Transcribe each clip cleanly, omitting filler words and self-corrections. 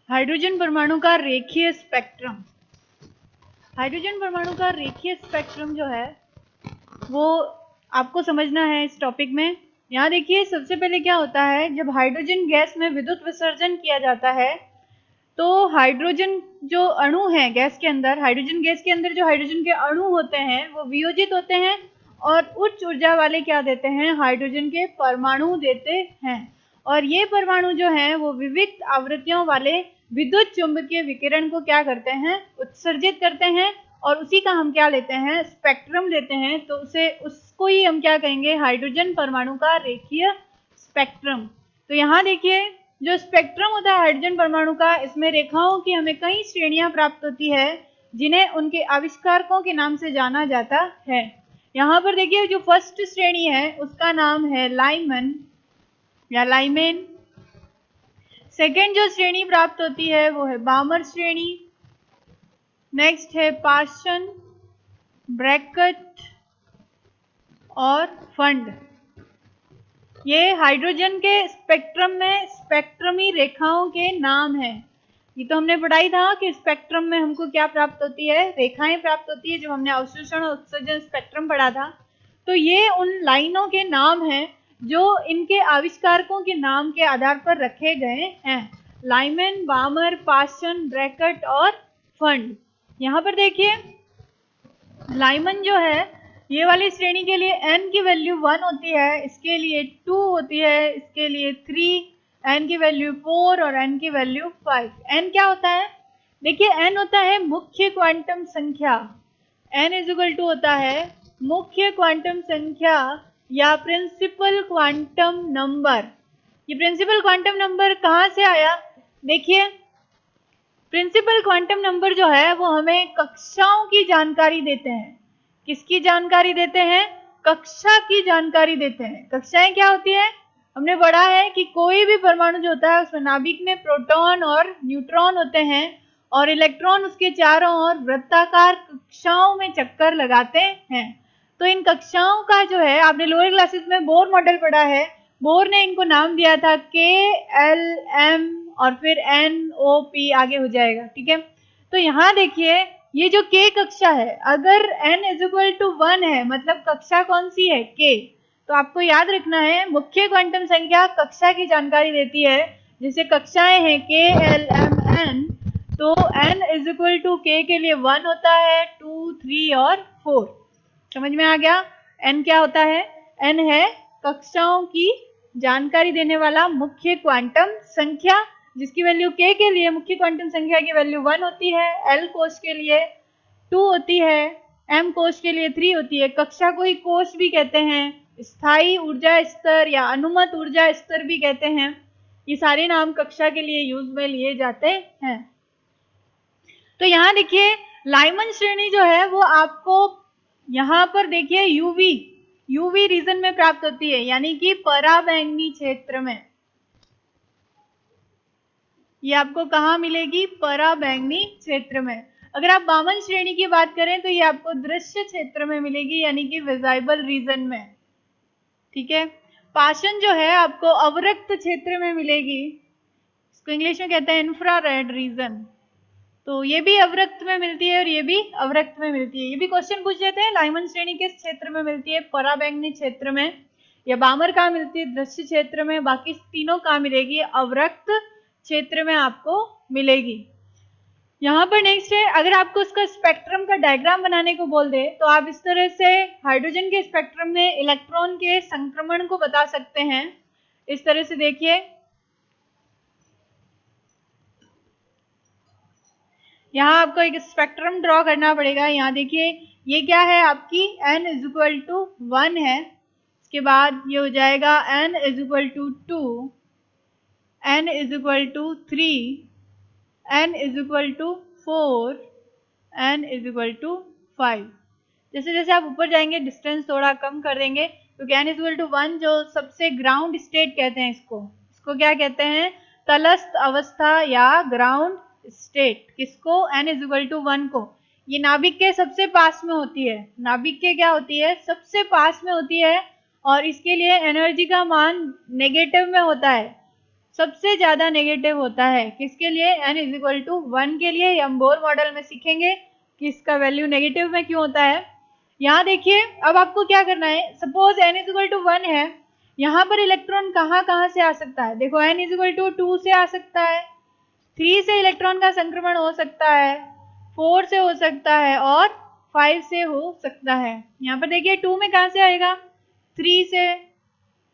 Hydrogen परमाणु का रेखीय स्पेक्ट्रम। हाइड्रोजन परमाणु का रेखीय स्पेक्ट्रम जो है वो आपको समझना है इस टॉपिक में। यहाँ देखिए, सबसे पहले क्या होता है, जब हाइड्रोजन गैस में विद्युत विसर्जन किया जाता है तो हाइड्रोजन जो अणु है गैस के अंदर, हाइड्रोजन गैस के अंदर जो हाइड्रोजन के अणु होते हैं वो वियोजित होते हैं और उच्च ऊर्जा वाले क्या देते हैं, हाइड्रोजन के परमाणु देते हैं। और ये परमाणु जो हैं वो विविध आवृत्तियों वाले विद्युत चुंबकीय विकिरण को क्या करते हैं, उत्सर्जित करते हैं और उसी का हम क्या लेते हैं, स्पेक्ट्रम लेते हैं। तो उसको ही हम क्या कहेंगे, हाइड्रोजन परमाणु का रेखीय स्पेक्ट्रम। तो यहाँ देखिए, जो स्पेक्ट्रम होता है हाइड्रोजन परमाणु का, इसमें रेखाओं की हमें कई श्रेणियां प्राप्त होती है जिन्हें उनके आविष्कारकों के नाम से जाना जाता है। यहाँ पर देखिए, जो फर्स्ट श्रेणी है उसका नाम है लाइमन या लाइमेन। सेकेंड जो श्रेणी प्राप्त होती है वो है बामर श्रेणी। नेक्स्ट है पाशन, ब्रैकेट और फंड। ये हाइड्रोजन के स्पेक्ट्रम में स्पेक्ट्रमी रेखाओं के नाम हैं। ये तो हमने पढ़ाई था कि स्पेक्ट्रम में हमको क्या प्राप्त होती है, रेखाएं प्राप्त होती है, जब हमने अवशोषण और उत्सर्जन स्पेक्ट्रम पढ़ा था। तो ये उन लाइनों के नाम हैं जो इनके आविष्कारकों के नाम के आधार पर रखे गए हैं। लाइमन, बामर, पाशन, ब्रैकेट और फंड। यहाँ पर देखिए, लाइमन जो है ये वाली श्रेणी के लिए n की वैल्यू 1 होती है, इसके लिए 2 होती है, इसके लिए 3, n की वैल्यू 4 और n की वैल्यू 5। n क्या होता है, देखिए n होता है मुख्य क्वांटम संख्या। n इज इक्वल टू होता है मुख्य क्वांटम संख्या या प्रिंसिपल क्वांटम नंबर। ये प्रिंसिपल क्वांटम नंबर कहाँ से आया, देखिए प्रिंसिपल क्वांटम नंबर जो है वो हमें कक्षाओं की जानकारी देते हैं। किसकी जानकारी देते हैं, कक्षा की जानकारी देते हैं। कक्षाएं क्या होती है, हमने पढ़ा है कि कोई भी परमाणु जो होता है उसमें नाभिक में प्रोटॉन और न्यूट्रॉन होते हैं और इलेक्ट्रॉन उसके चारों ओर वृत्ताकार कक्षाओं में चक्कर लगाते हैं। तो इन कक्षाओं का जो है, आपने लोअर क्लासेस में बोर मॉडल पढ़ा है, बोर ने इनको नाम दिया था के, एल, एम और फिर एन, ओ, पी आगे हो जाएगा, ठीक है। तो यहाँ देखिए, ये जो k कक्षा है, अगर n इज इक्वल टू 1 है मतलब कक्षा कौन सी है, k, तो आपको याद रखना है मुख्य क्वांटम संख्या कक्षा की जानकारी देती है। जैसे कक्षाएं हैं k, l, m, n, तो n is equal to k के लिए 1 होता है, 2, 3 और 4। समझ में आ गया, n क्या होता है, n है कक्षाओं की जानकारी देने वाला मुख्य क्वांटम संख्या, जिसकी वैल्यू k के लिए मुख्य क्वांटम संख्या की वैल्यू 1 होती है, l कोश के लिए 2 होती है, m कोश के लिए 3 होती है। कक्षा को ही कोश भी कहते हैं, स्थायी ऊर्जा स्तर या अनुमत ऊर्जा स्तर भी कहते हैं। ये सारे नाम कक्षा के लिए यूज में लिए जाते हैं। तो यहाँ देखिए, लाइमन श्रेणी जो है वो आपको यहाँ पर देखिए यूवी रीजन में प्राप्त होती है, यानी कि पराबैंगनी क्षेत्र में। ये आपको कहाँ मिलेगी, पराबैंगनी क्षेत्र में। अगर आप बामन श्रेणी की बात करें तो ये आपको दृश्य क्षेत्र में मिलेगी, यानी कि विजिबल रीजन में, ठीक है। पाशन जो है आपको अवरक्त क्षेत्र में मिलेगी, इसको इंग्लिश में कहते हैं इंफ्रारेड रीजन। तो ये भी अवरक्त में मिलती है और ये भी अवरक्त में मिलती है। ये भी क्वेश्चन पूछ लेते हैं, लाइमन श्रेणी किस क्षेत्र में मिलती है, पराबैंगनी क्षेत्र में, या बामर कहाँ मिलती है, दृश्य क्षेत्र में। बाकी तीनों कहाँ मिलेगी, अवरक्त क्षेत्र में आपको मिलेगी। यहाँ पर नेक्स्ट है, अगर आपको उसका स्पेक्ट्रम का डायग्राम बनाने को बोल दे तो आप इस तरह से हाइड्रोजन के स्पेक्ट्रम में इलेक्ट्रॉन के संक्रमण को बता सकते हैं। इस तरह से देखिए, यहाँ आपको एक स्पेक्ट्रम ड्रॉ करना पड़ेगा। यहाँ देखिए, ये क्या है आपकी n इज इक्वल टू 1 है, इसके बाद ये हो जाएगा n is equal to 2, n is equal to 3, n is equal to 4, n is equal to 5। जैसे जैसे आप ऊपर जाएंगे डिस्टेंस थोड़ा कम कर देंगे, क्योंकि n इज इक्वल टू 1 जो सबसे ग्राउंड स्टेट कहते हैं, इसको क्या कहते हैं, तलस्थ अवस्था या ग्राउंड स्टेट। किसको, n इज इक्वल टू 1 को। ये नाभिक के सबसे पास में होती है, नाभिक के क्या होती है, सबसे पास में होती है, और इसके लिए एनर्जी का मान नेगेटिव में होता है। सबसे ज्यादा नेगेटिव होता है। किसके लिए? n=1 के लिए। हम बोर मॉडल में सीखेंगे कि इसका वैल्यू नेगेटिव में क्यों होता है। यहाँ देखिए, अब आपको क्या करना है, सपोज n=1 है, यहाँ पर इलेक्ट्रॉन कहाँ से आ सकता है? देखो n=2 से आ सकता है, 3 से इलेक्ट्रॉन का संक्रमण हो सकता है, 4 से हो सकता है और 5 से हो सकता है। यहाँ पर देखिए 2 में कहाँ से आएगा? 3 से,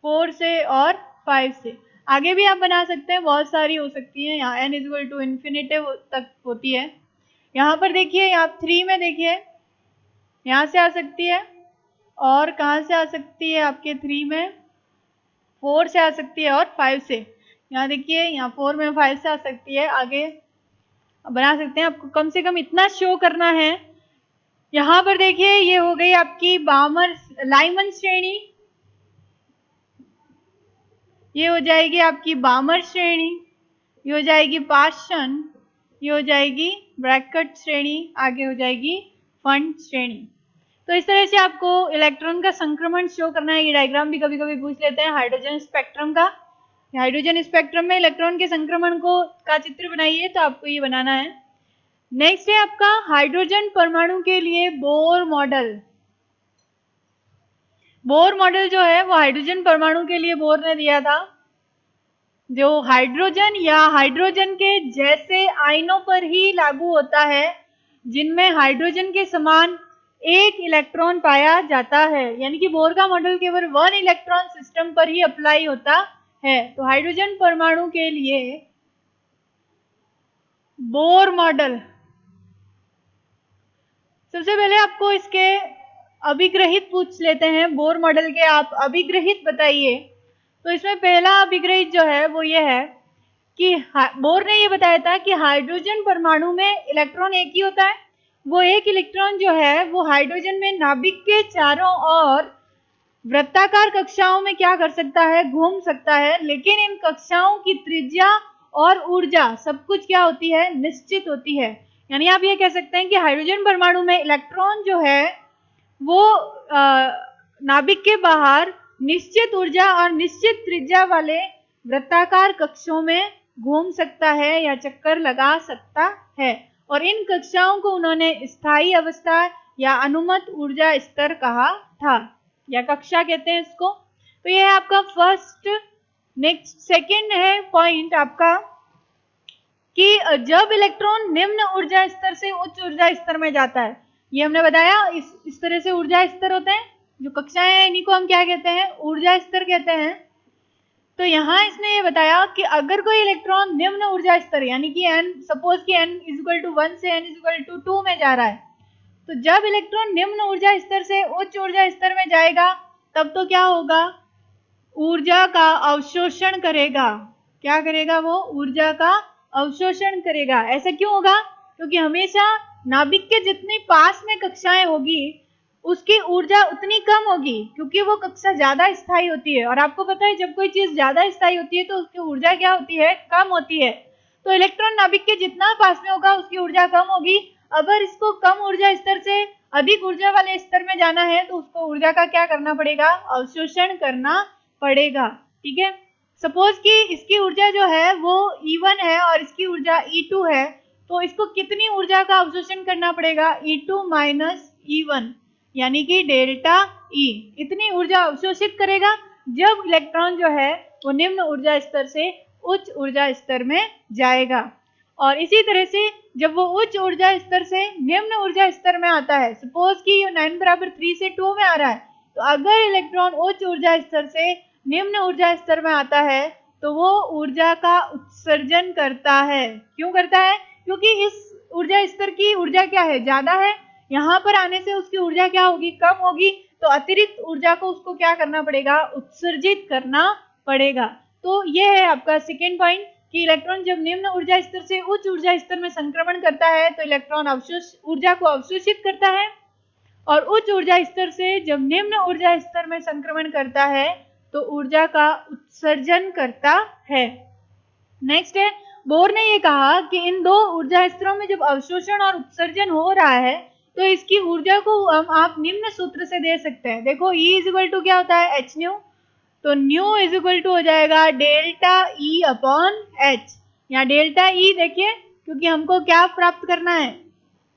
4 से और 5 से। आगे भी आप बना सकते हैं, बहुत सारी हो सकती है। यहाँ n=इंफिनिटी तक होती है। यहाँ पर देखिए, यहाँ 3 में देखिए यहाँ से आ सकती है, और कहाँ से आ सकती है आपके 3 में? 4 से आ सकती है और 5 से। यहाँ देखिए, यहाँ 4 में 5 से आ सकती है। आगे बना सकते हैं, आपको कम से कम इतना शो करना है। यहाँ पर देखिए, ये हो गई आपकी लाइमन श्रेणी, ये हो जाएगी आपकी बामर श्रेणी, ये हो जाएगी पार्शन, ये हो जाएगी ब्रैकेट श्रेणी, आगे हो जाएगी फंड श्रेणी। तो इस तरह से आपको इलेक्ट्रॉन का संक्रमण शो करना है। ये डायग्राम भी कभी कभी पूछ लेते हैं हाइड्रोजन स्पेक्ट्रम का। हाइड्रोजन स्पेक्ट्रम में इलेक्ट्रॉन के संक्रमण का चित्र बनाइए, तो आपको ये बनाना है। नेक्स्ट है आपका हाइड्रोजन परमाणु के लिए बोर मॉडल। बोर मॉडल जो है वो हाइड्रोजन परमाणु के लिए बोर ने दिया था। जो हाइड्रोजन या हाइड्रोजन के जैसे आयनों पर ही लागू होता है, जिनमें हाइड्रोजन के समान एक इलेक्ट्रॉन पाया जाता है। यानी कि बोर का मॉडल केवल 1 इलेक्ट्रॉन सिस्टम पर ही अप्लाई होता है। तो हाइड्रोजन परमाणु के लिए बोर मॉडल, सबसे पहले आपको इसके अभिग्रहित पूछ लेते हैं। बोर मॉडल के आप अभिग्रहित बताइए। तो इसमें पहला अभिग्रहित जो है वो ये है कि बोर ने ये बताया था कि हाइड्रोजन परमाणु में इलेक्ट्रॉन एक ही होता है। वो एक इलेक्ट्रॉन जो है वो हाइड्रोजन में नाभिक के चारों ओर वृत्ताकार कक्षाओं में क्या कर सकता है? घूम सकता है। लेकिन इन कक्षाओं की त्रिज्या और ऊर्जा सब कुछ क्या होती है? निश्चित होती है। यानी आप ये कह सकते हैं कि हाइड्रोजन परमाणु में इलेक्ट्रॉन जो है वो नाभिक के बाहर निश्चित ऊर्जा और निश्चित त्रिज्या वाले वृत्ताकार कक्षों में घूम सकता है या चक्कर लगा सकता है। और इन कक्षाओं को उन्होंने स्थायी अवस्था या अनुमत ऊर्जा स्तर कहा था, या कक्षा कहते हैं इसको। तो यह है आपका फर्स्ट। नेक्स्ट सेकंड है पॉइंट आपका कि जब इलेक्ट्रॉन निम्न ऊर्जा स्तर से उच्च ऊर्जा स्तर में जाता है, ये हमने बताया इस तरह से ऊर्जा स्तर होते हैं। जो कक्षाएं हैं इन्हीं को हम क्या कहते हैं? ऊर्जा स्तर कहते हैं। तो यहाँ इसने ये बताया कि अगर कोई इलेक्ट्रॉन निम्न ऊर्जा स्तर, यानी कि सपोज कि n=1 से n=2 में जा रहा है, तो जब इलेक्ट्रॉन निम्न ऊर्जा स्तर से उच्च ऊर्जा स्तर में जाएगा तब तो क्या होगा? ऊर्जा का अवशोषण करेगा। क्या करेगा वो? ऊर्जा का अवशोषण करेगा। ऐसा क्यों होगा? क्योंकि हमेशा नाभिक के जितनी पास में कक्षाएं होगी उसकी ऊर्जा उतनी कम होगी, क्योंकि वो कक्षा ज्यादा स्थायी होती है। और आपको पता है जब कोई चीज ज्यादा स्थायी होती है तो उसकी ऊर्जा क्या होती है? कम होती है। तो इलेक्ट्रॉन नाभिक के जितना पास में होगा उसकी ऊर्जा कम होगी। अगर इसको कम ऊर्जा स्तर से अधिक ऊर्जा वाले स्तर में जाना है तो उसको ऊर्जा का क्या करना पड़ेगा? अवशोषण करना पड़ेगा। ठीक है। सपोज कि इसकी ऊर्जा जो है वो E1 है और इसकी ऊर्जा E2 है, तो इसको कितनी ऊर्जा का अवशोषण करना पड़ेगा? E2 माइनस E1, यानी कि डेल्टा E। इतनी ऊर्जा अवशोषित करेगा जब इलेक्ट्रॉन जो है वो निम्न ऊर्जा स्तर से उच्च ऊर्जा स्तर में जाएगा। और इसी तरह से जब वो उच्च ऊर्जा स्तर से निम्न ऊर्जा स्तर में आता है, सपोज कि 9=3 से 2 में आ रहा है, तो अगर इलेक्ट्रॉन उच्च ऊर्जा स्तर से निम्न ऊर्जा स्तर में आता है तो वो ऊर्जा का उत्सर्जन करता है। क्यों करता है? क्योंकि इस ऊर्जा स्तर की ऊर्जा क्या है? ज्यादा है। यहाँ पर आने से उसकी ऊर्जा क्या होगी? कम होगी। तो अतिरिक्त ऊर्जा को उसको क्या करना पड़ेगा? उत्सर्जित करना पड़ेगा। तो ये है आपका सेकेंड पॉइंट कि इलेक्ट्रॉन जब निम्न ऊर्जा स्तर से उच्च ऊर्जा स्तर में संक्रमण करता है तो इलेक्ट्रॉन ऊर्जा को अवशोषित करता है, और उच्च ऊर्जा स्तर से जब निम्न ऊर्जा स्तर में संक्रमण करता है तो ऊर्जा का उत्सर्जन करता है। नेक्स्ट है, बोर ने ये कहा कि इन दो ऊर्जा स्तरों में जब अवशोषण और उत्सर्जन हो रहा है तो इसकी ऊर्जा को आप निम्न सूत्र से दे सकते हैं। देखो E क्या होता है? h nu। तो न्यू इज इक्वल टू हो जाएगा डेल्टा ई अपॉन एच। यहाँ डेल्टा ई देखिए, क्योंकि हमको क्या प्राप्त करना है,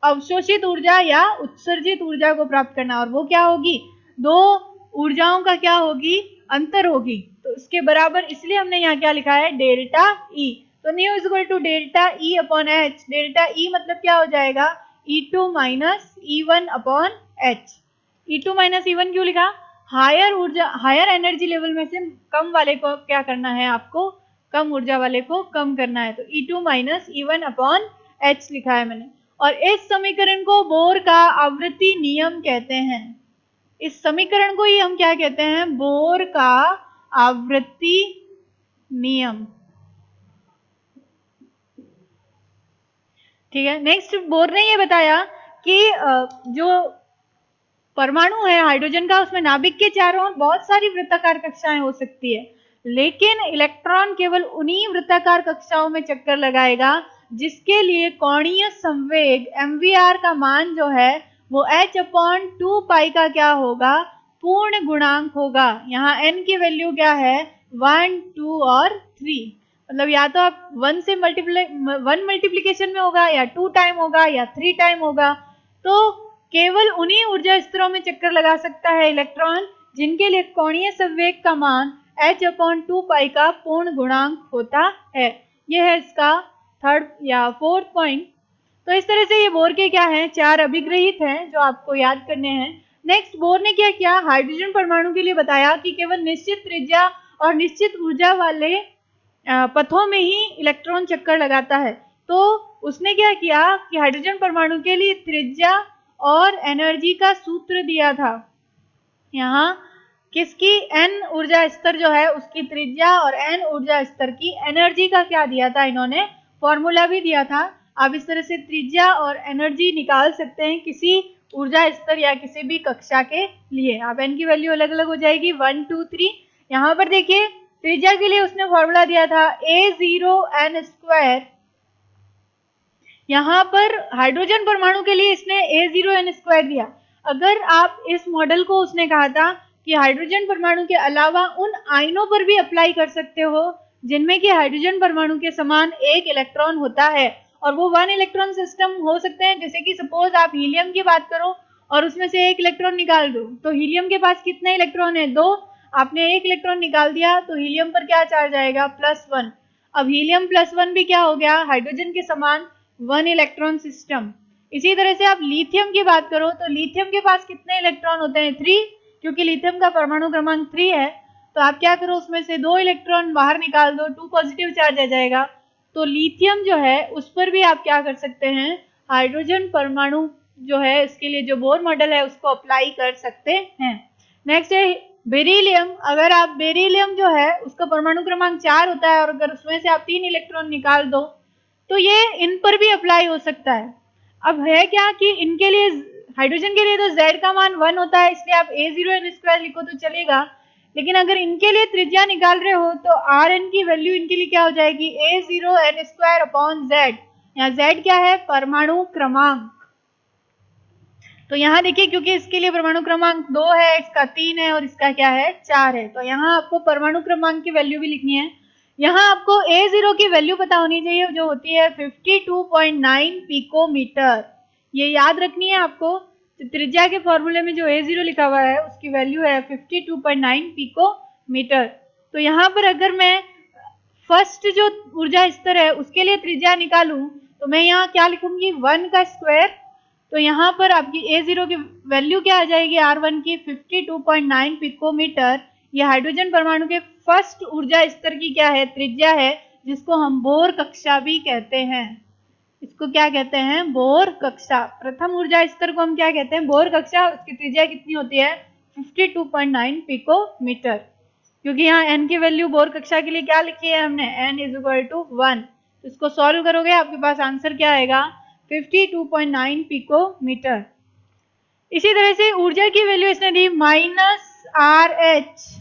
अवशोषित ऊर्जा या उत्सर्जित ऊर्जा को प्राप्त करना, और वो क्या होगी, दो ऊर्जाओं का क्या होगी, अंतर होगी, तो इसके बराबर, इसलिए हमने यहाँ क्या लिखा है, डेल्टा ई। तो nu is equal to delta E upon H. Delta E मतलब क्या हो जाएगा, E2 minus E1 upon H. E2 minus E1 क्यों लिखा, हायर ऊर्जा, हायर एनर्जी लेवल में से कम वाले को क्या करना है, आपको कम ऊर्जा वाले को कम करना है, तो E2 minus E1 upon H लिखा है मैंने। और इस समीकरण को बोर का आवृत्ति नियम कहते हैं। इस समीकरण को ही हम क्या कहते हैं, बोर का आवृत्ति नियम। ठीक है, नेक्स्ट बोर ने ये बताया कि जो परमाणु है हाइड्रोजन का, उसमें नाभिक के चारों ओर बहुत सारी वृत्ताकार कक्षाएं हो सकती है, लेकिन इलेक्ट्रॉन केवल उन्हीं वृत्ताकार कक्षाओं में चक्कर लगाएगा जिसके लिए कोणीय संवेग mvr का मान जो है वो h अपॉन 2 पाई का क्या होगा, पूर्ण गुणांक होगा। यहाँ n की वैल्यू क्या है, 1, 2 और 3, मतलब या तो आप 1 से वन मल्टीप्लीकेशन में होगा, या 2 टाइम होगा, या 3 टाइम होगा। तो केवल उन्हीं ऊर्जा स्तरों में चक्कर लगा सकता है इलेक्ट्रॉन जिनके लिए कोणीय संवेग का मान h अपॉन 2 पाई का पूर्ण गुणांक होता है। यह है इसका थर्ड या फोर्थ पॉइंट। तो इस तरह से ये बोर के क्या हैं, 4 अभिग्रहित हैं जो आपको याद करने हैं। नेक्स्ट, बोर ने क्या किया, हाइड्रोजन परमाणु के लिए बताया कि केवल निश्चित त्रिज्या और निश्चित ऊर्जा वाले पथों में ही इलेक्ट्रॉन चक्कर लगाता है। तो उसने क्या किया कि हाइड्रोजन परमाणु के लिए त्रिज्या और एनर्जी का सूत्र दिया था। यहाँ किसकी, n ऊर्जा स्तर जो है उसकी त्रिज्या और n ऊर्जा स्तर की एनर्जी का क्या दिया था, इन्होंने फॉर्मूला भी दिया था। आप इस तरह से त्रिज्या और एनर्जी निकाल सकते हैं किसी ऊर्जा स्तर या किसी भी कक्षा के लिए। आप n की वैल्यू अलग अलग हो जाएगी, 1, 2, 3। यहाँ पर देखिए त्रिज्या के लिए उसने फॉर्मूला दिया था A0n²। यहाँ पर हाइड्रोजन परमाणु के लिए इसने A0n² दिया। अगर आप इस मॉडल को, उसने कहा था कि हाइड्रोजन परमाणु के अलावा उन आयनों पर भी अप्लाई कर सकते हो जिनमें कि हाइड्रोजन परमाणु के समान एक इलेक्ट्रॉन होता है, और वो 1 इलेक्ट्रॉन सिस्टम हो सकते हैं। जैसे कि सपोज आप हीलियम की बात करो और उसमें से एक इलेक्ट्रॉन निकाल दो, तो हीलियम के पास कितने इलेक्ट्रॉन है, 2। आपने एक इलेक्ट्रॉन निकाल दिया तो हीलियम पर क्या चार्ज आएगा, +1। अब हीलियम +1 भी क्या हो गया, हाइड्रोजन के समान 1 इलेक्ट्रॉन सिस्टम। इसी तरह से आप लिथियम की बात करो तो लिथियम के पास कितने इलेक्ट्रॉन होते हैं, 3, क्योंकि लिथियम का परमाणु क्रमांक 3 है। तो आप क्या करो, उसमें से 2 इलेक्ट्रॉन बाहर निकाल दो, 2 पॉजिटिव चार्ज आ जाएगा। तो लिथियम जो है उस पर भी आप क्या कर सकते हैं, हाइड्रोजन परमाणु जो है इसके लिए जो बोर मॉडल है उसको अप्लाई कर सकते हैं। नेक्स्ट है बेरिलियम। अगर आप बेरिलियम जो है उसका परमाणु क्रमांक 4 होता है, और अगर उसमें से आप 3 इलेक्ट्रॉन निकाल दो तो ये इन पर भी अप्लाई हो सकता है। अब है क्या कि इनके लिए, हाइड्रोजन के लिए तो Z का मान 1 होता है, इसलिए आप A0n² लिखो तो चलेगा। लेकिन अगर इनके लिए त्रिज्या निकाल रहे हो तो Rn की वैल्यू इनके लिए क्या हो जाएगी, A0n² अपॉन Z। यहाँ Z क्या है, परमाणु क्रमांक। तो यहाँ देखिए, क्योंकि इसके लिए परमाणु क्रमांक 2 है, इसका 3 है और इसका क्या है, 4 है। तो यहाँ आपको परमाणु क्रमांक की वैल्यू भी लिखनी है। यहाँ आपको A0 की वैल्यू पता होनी चाहिए, जो होती है 52.9 पिकोमीटर। ये याद रखनी है आपको। तो त्रिज्या के फॉर्मूले में जो A0 लिखा हुआ है उसकी वैल्यू है 52.9 पिकोमीटर। तो यहाँ पर अगर मैं फर्स्ट जो ऊर्जा स्तर है उसके लिए त्रिज्या निकालूं तो मैं यहाँ क्या लिखूंगी, 1 का स्क्वायर। तो यहाँ पर आपकी A0 की वैल्यू क्या आ जाएगी, R1 की 52.9 पिकोमीटर। ये हाइड्रोजन परमाणु के फर्स्ट ऊर्जा स्तर की क्या है, त्रिज्या है, जिसको हम बोर कक्षा भी कहते हैं। इसको क्या कहते हैं, बोर कक्षा। प्रथम ऊर्जा स्तर को हम क्या कहते हैं, बोर कक्षा। उसकी त्रिज्या कितनी होती है, 52.9 पिकोमीटर। क्योंकि यहाँ n की वैल्यू बोर कक्षा के लिए क्या लिखी है हमने, n = 1। तो इसको सॉल्व करोगे आपके पास आंसर क्या आएगा, 52.9 पिकोमीटर। इसी तरह से ऊर्जा की वैल्यू इसने दी -RH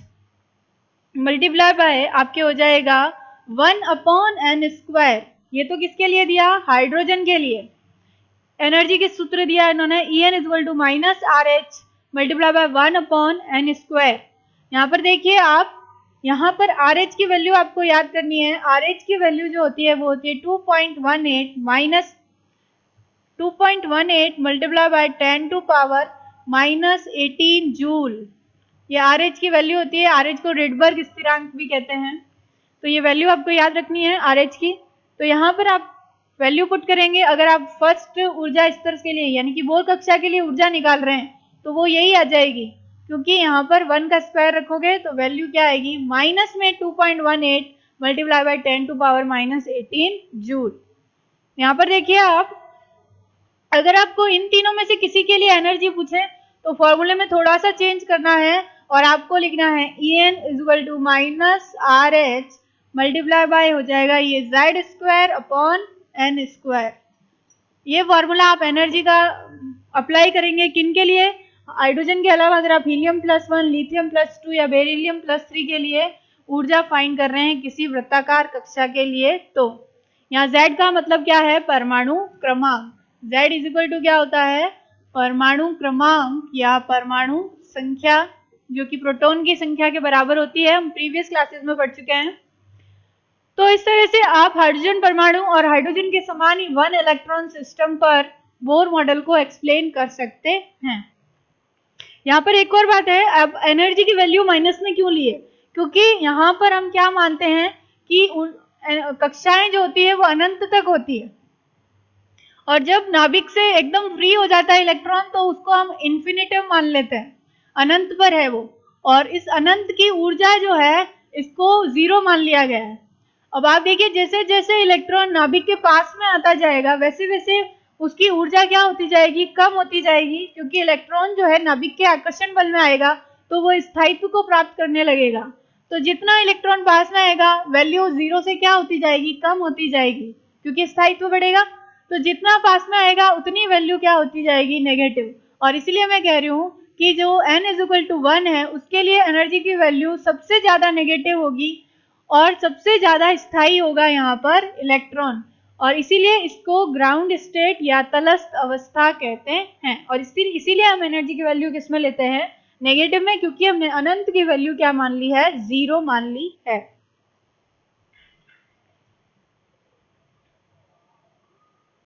मल्टीप्लाई बाय आपके हो जाएगा 1/n²। ये तो किसके लिए दिया, हाइड्रोजन के लिए। एनर्जी के सूत्र दिया इन्होंने, En = -RH multiply bye 1/n²। यहाँ पर देखिए आप यहाँ पर RH की वैल्यू आपको याद करनी है। RH की वैल्यू जो होती है वो होती है 2.18 minus 2.18 multiply by 10 to power -18 joule. ये RH की वैल्यू होती है। RH को रेडबर्ग स्थिरांक भी कहते हैं। तो ये वैल्यू आपको याद रखनी है RH की। तो यहाँ पर आप वैल्यू पुट करेंगे। अगर आप फर्स्ट ऊर्जा स्तर के लिए यानी कि बोर कक्षा के लिए ऊर्जा निकाल रहे हैं तो वो यही आ जाएगी, क्योंकि यहाँ पर 1 का स्क्वायर रखोगे तो वैल्यू क्या आएगी, माइनस में 2.18 multiply by 10 to power -18 joule. यहाँ पर देखिए आप, अगर आपको इन तीनों में से किसी के लिए एनर्जी पूछे तो फॉर्मूले में थोड़ा सा चेंज करना है और आपको लिखना है En equal to minus RH multiply by हो जाएगा ये Z square upon N square. ये फॉर्मूला आप एनर्जी का अप्लाई करेंगे किन के लिए, हाइड्रोजन के अलावा अगर आप हीलियम +1, लिथियम +2 या बेरिलियम +3 के लिए ऊर्जा फाइंड कर रहे हैं किसी वृत्ताकार कक्षा के लिए। तो यहाँ Z का मतलब क्या है, परमाणु क्रमांक। Z इज इक्वल टू क्या होता है, परमाणु क्रमांक या परमाणु संख्या, जो कि प्रोटॉन की संख्या के बराबर होती है। हम प्रीवियस क्लासेस में पढ़ चुके हैं। तो इस तरह से आप हाइड्रोजन परमाणु और हाइड्रोजन के समान ही 1 इलेक्ट्रॉन सिस्टम पर बोर मॉडल को एक्सप्लेन कर सकते हैं। यहाँ पर एक और बात है, अब एनर्जी की वैल्यू माइनस में क्यों लिए, क्योंकि यहाँ पर हम क्या मानते हैं कि कक्षाएं जो होती है वो अनंत तक होती है, और जब नाभिक से एकदम फ्री हो जाता है इलेक्ट्रॉन तो उसको हम इन्फिनिटिव मान लेते हैं, अनंत पर है वो, और इस अनंत की ऊर्जा जो है इसको 0 मान लिया गया है। अब आप देखिए, जैसे जैसे इलेक्ट्रॉन नाभिक के पास में आता जाएगा वैसे वैसे उसकी ऊर्जा क्या होती जाएगी, कम होती जाएगी, क्योंकि इलेक्ट्रॉन जो है नाभिक के आकर्षण बल में आएगा तो वो स्थायित्व को प्राप्त करने लगेगा। तो जितना इलेक्ट्रॉन पास में आएगा वैल्यू 0 से क्या होती जाएगी, कम होती जाएगी, क्योंकि स्थायित्व बढ़ेगा। तो जितना पास में आएगा उतनी वैल्यू क्या होती जाएगी, नेगेटिव। और इसलिए मैं कह रही हूँ कि जो n इक्वल टू 1 है उसके लिए एनर्जी की वैल्यू सबसे ज्यादा नेगेटिव होगी और सबसे ज्यादा स्थायी होगा यहाँ पर इलेक्ट्रॉन, और इसीलिए इसको ग्राउंड स्टेट या तलस्थ अवस्था कहते हैं। और इसीलिए हम एनर्जी की वैल्यू किस में लेते हैं, नेगेटिव में, क्योंकि हमने अनंत की वैल्यू क्या मान ली है, 0 मान ली है।